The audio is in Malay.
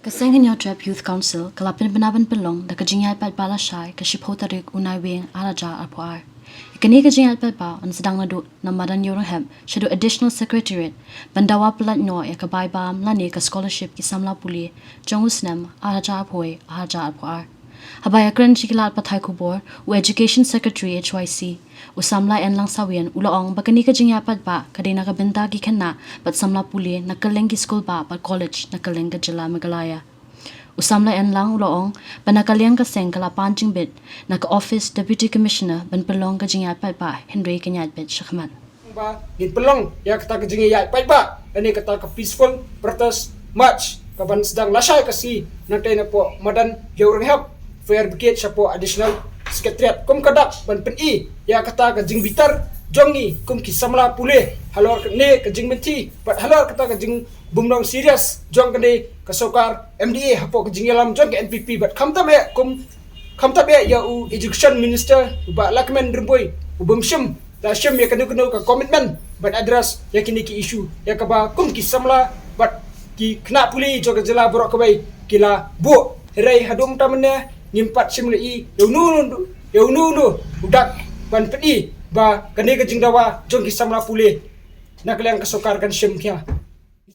Kasengin your trap Youth Council, kalapin benaban pelong, da kajingay pat bala shy, kashipotarik unay wing alaja apuar. Ikani kajingay pat ba, on sedang nadu, namadan yorong hem, shadu additional secretariat, bandawa pelat nyo, ya ka Baibam, lani ka scholarship ki Samla puli, jong usnem, alaja apuay, alaja apuar. Habaya kren chikilat patay kubor, u Education Secretary HYC, u Samla en lang sawian, ulaong bakani kajingay pat ba, kadina ka bintagi kena, pat Samla puli, nakalengi school ba, pat college, nakalengi jala Megalaya. Usamla en lang uloong banakaliang kaseng kalapan Jingbit naka-office Deputy Commissioner ban pelong ka Jingyat pa Henry Kanyat bet Shakman. Ba gin pelong ya kata ka Jingyat pa ani kata ka peaceful protest march kaban sedang lasay kasi natay na po madan yorong help fair brigade siya po additional secretariat kum kadak ban pen ya kata ka Jingbitar jongi kum ki Samla pulih halor ne ka Jingbiti but halor kata ka Jing bumdong serious jong kene kasokar MDA hapo ka Jingyalam jong ka NPP but kamta be ya u education minister ba lakmen rimboy u bumshim da shim ya kanu ka commitment but address ya kini ki issue ya ka ba kum ki Samla but ki kena puli jong ka jela borok ka bay kila bu rai hadum tamne nyimpat shim le eu nu udak ban pedi ba kene ka Jingdawa jong ki Samla puli nak lang kasokar kan shim kya